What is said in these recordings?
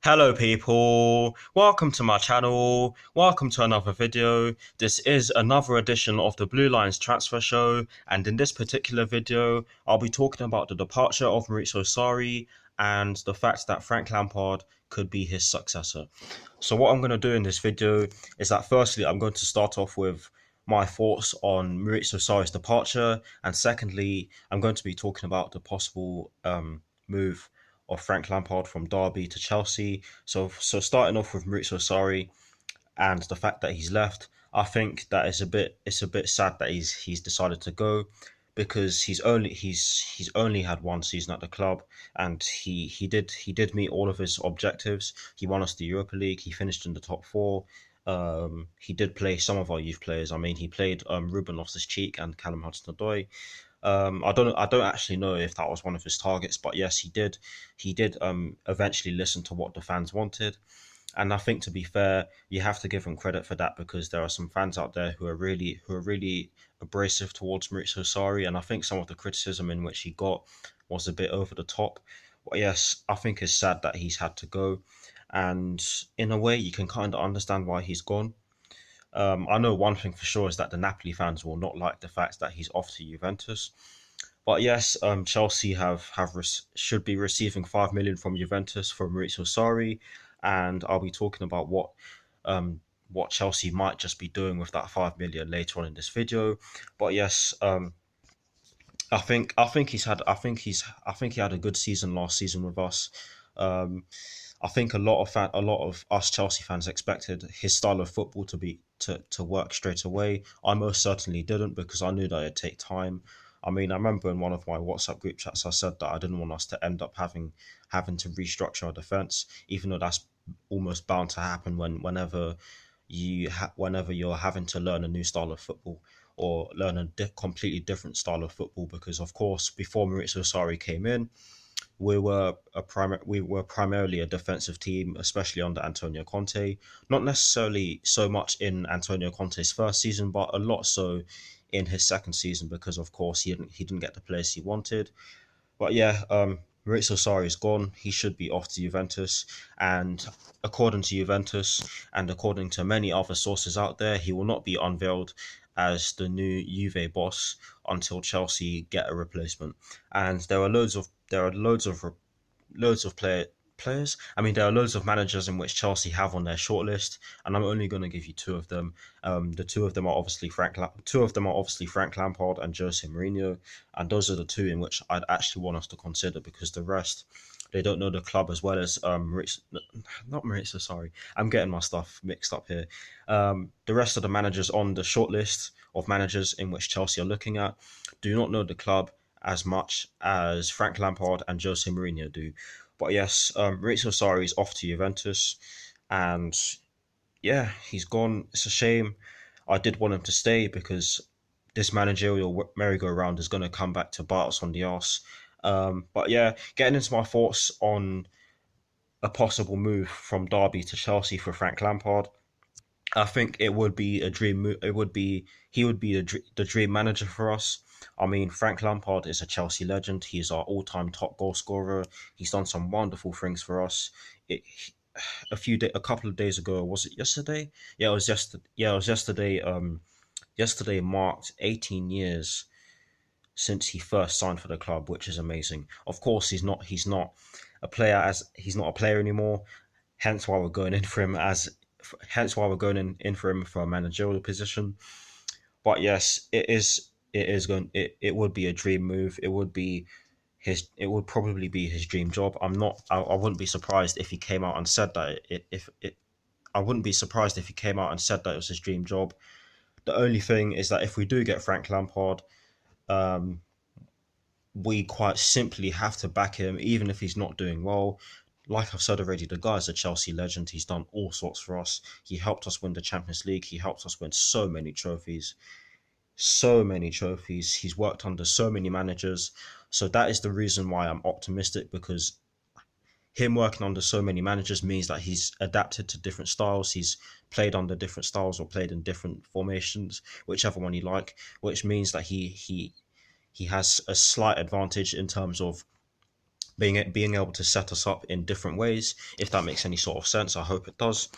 Hello people, welcome to my channel, welcome to another video. This is another edition of the Blue Lines Transfer Show, and in this particular video I'll be talking about the departure of Maurizio Sarri and the fact that Frank Lampard could be his successor. So what I'm going to do in this video is that firstly I'm going to start off with my thoughts on Maurizio Sarri's departure, and secondly I'm going to be talking about the possible move of Frank Lampard from Derby to Chelsea. So starting off with Maurizio Sarri and the fact that he's left, I think that it's a bit sad that he's decided to go because he's only had one season at the club, and he did meet all of his objectives. He won us the Europa League. He finished in the top four. He did play some of our youth players. I mean, he played Ruben Loftus-Cheek and Callum Hudson-Odoi. I don't actually know if that was one of his targets, but yes, he did. He did eventually listen to what the fans wanted, and I think, to be fair, you have to give him credit for that because there are some fans out there who are really abrasive towards Maurizio Sarri, and I think some of the criticism in which he got was a bit over the top. But yes, I think it's sad that he's had to go, and in a way, you can kind of understand why he's gone. I know one thing for sure is that the Napoli fans will not like the fact that he's off to Juventus. But yes, Chelsea should be receiving 5 million from Juventus for Maurizio Sarri, and I'll be talking about what Chelsea might just be doing with that 5 million later on in this video. But yes, I think he had a good season last season with us. Um, I think a lot of us Chelsea fans expected his style of football to work straight away. I most certainly didn't because I knew that it'd take time. I mean, I remember in one of my WhatsApp group chats I said that I didn't want us to end up having to restructure our defense, even though that's almost bound to happen whenever whenever you're having to learn a new style of football or learn a completely different style of football. Because of course, before Maurizio Sarri came in, we were primarily a defensive team, especially under Antonio Conte. Not necessarily so much in Antonio Conte's first season, but a lot so in his second season because, of course, he didn't get the players he wanted. But yeah, Maurizio Sarri is gone. He should be off to Juventus, and according to Juventus and according to many other sources out there, he will not be unveiled as the new Juve boss until Chelsea get a replacement. And there are loads of players. I mean, there are loads of managers in which Chelsea have on their shortlist, and I'm only going to give you two of them. The two of them are obviously Frank Lampard and Jose Mourinho, and those are the two in which I'd actually want us to consider because the rest. They don't know the club as well as not Maurizio. Sorry, I'm getting my stuff mixed up here. The rest of the managers on the shortlist of managers in which Chelsea are looking at do not know the club as much as Frank Lampard and Jose Mourinho do. But yes, Maurizio Sarri is off to Juventus, and yeah, he's gone. It's a shame. I did want him to stay because this managerial merry-go-round is going to come back to bite us on the arse. But yeah, getting into my thoughts on a possible move from Derby to Chelsea for Frank Lampard. I think it would be a dream. It would be he would be the dream manager for us. I mean, Frank Lampard is a Chelsea legend. He is our all-time top goal scorer. He's done some wonderful things for us. It, a couple of days ago, was it yesterday? Yeah, it was yesterday. Yeah, it was yesterday. Yesterday marked 18 years since he first signed for the club, which is amazing. Of course, he's not a player anymore. Hence why we're going in for him in for him for a managerial position. But yes, it would be a dream move. It would probably be his dream job. I wouldn't be surprised if he came out and said that I wouldn't be surprised if he came out and said that it was his dream job. The only thing is that if we do get Frank Lampard, um, we quite simply have to back him, even if he's not doing well. Like I've said already, the guy's a Chelsea legend. He's done all sorts for us. He helped us win the Champions League. He helped us win so many trophies. So many trophies. He's worked under so many managers. So that is the reason why I'm optimistic, because him working under so many managers means that he's adapted to different styles. He's played under different styles or played in different formations, whichever one you like, which means that he has a slight advantage in terms of being able to set us up in different ways. If that makes any sort of sense, I hope it does.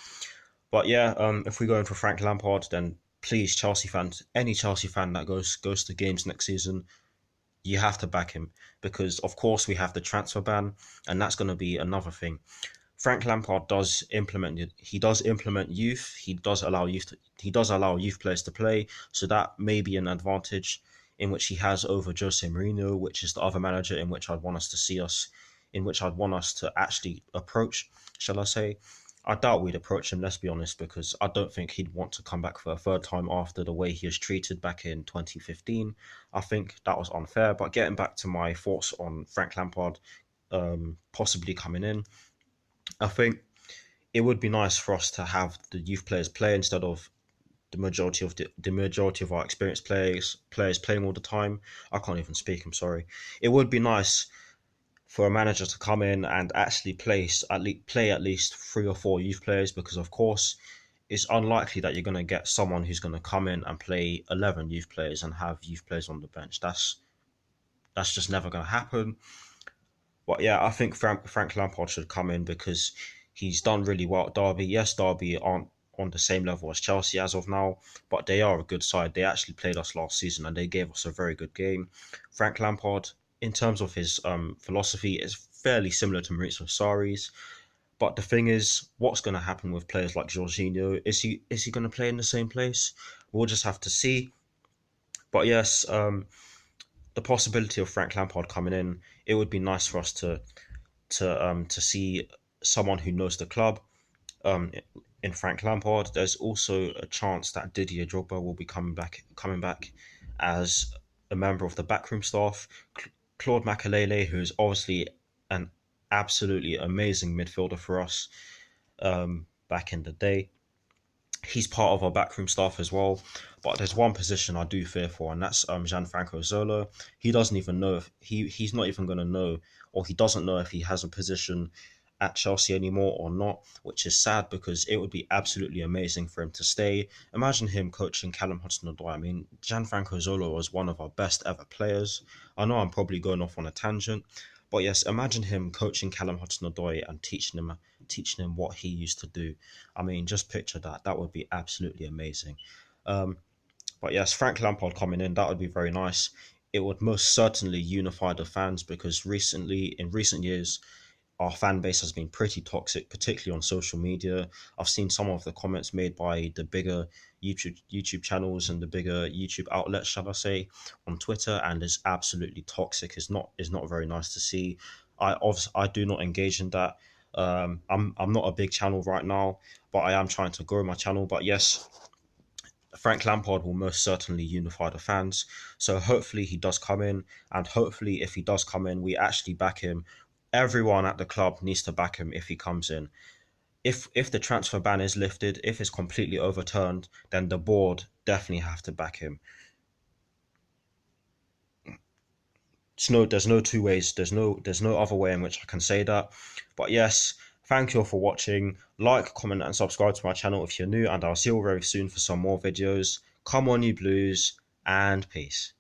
But yeah, if we go in for Frank Lampard, then please, Chelsea fans, any Chelsea fan that goes to games next season, you have to back him, because of course we have the transfer ban, and that's going to be another thing. Frank Lampard does implement it. He does implement youth. He does allow youth players to play. So that may be an advantage in which he has over Jose Mourinho, which is the other manager in which I'd want us to see us, in which I'd want us to actually approach. Shall I say? I doubt we'd approach him. Let's be honest, because I don't think he'd want to come back for a third time after the way he was treated back in 2015. I think that was unfair. But getting back to my thoughts on Frank Lampard possibly coming in, I think it would be nice for us to have the youth players play instead of the majority of our experienced players playing all the time. I can't even speak. I'm sorry. It would be nice for a manager to come in and actually play at least 3 or 4 youth players, because of course it's unlikely that you're going to get someone who's going to come in and play 11 youth players and have youth players on the bench. That's just never going to happen. But yeah, I think Frank Lampard should come in because he's done really well at Derby. Yes, Derby aren't on the same level as Chelsea as of now, but they are a good side. They actually played us last season and they gave us a very good game. Frank Lampard, in terms of his philosophy, is fairly similar to Maurizio Sarri's. But the thing is, what's going to happen with players like Jorginho? Is he going to play in the same place? We'll just have to see. But yes, the possibility of Frank Lampard coming in, it would be nice for us to see someone who knows the club. In Frank Lampard, there's also a chance that Didier Drogba will be coming back as a member of the backroom staff. Claude Makelele, who is obviously an absolutely amazing midfielder for us back in the day, he's part of our backroom staff as well. But there's one position I do fear for, and that's Gianfranco Zola. He doesn't even know if he's not even going to know, or he doesn't know if he has a position at Chelsea anymore or not, which is sad because it would be absolutely amazing for him to stay. Imagine him coaching Callum Hudson-Odoi. I mean, Gianfranco Zola was one of our best ever players. I know I'm probably going off on a tangent, but yes, imagine him coaching Callum Hudson-Odoi and teaching him what he used to do. I mean, just picture that. That would be absolutely amazing. But yes, Frank Lampard coming in, that would be very nice. It would most certainly unify the fans, because in recent years, our fan base has been pretty toxic, particularly on social media. I've seen some of the comments made by the bigger YouTube channels and the bigger YouTube outlets, shall I say, on Twitter, and it's absolutely toxic. It's not very nice to see. I do not engage in that. I'm not a big channel right now, but I am trying to grow my channel. But yes, Frank Lampard will most certainly unify the fans. So hopefully he does come in, and hopefully if he does come in, we actually back him. Everyone at the club needs to back him if he comes in. If the transfer ban is lifted, if it's completely overturned, then the board definitely have to back him. There's no two ways. There's no other way in which I can say that. But yes, thank you all for watching. Like, comment, and subscribe to my channel if you're new, and I'll see you all very soon for some more videos. Come on, you Blues, and peace.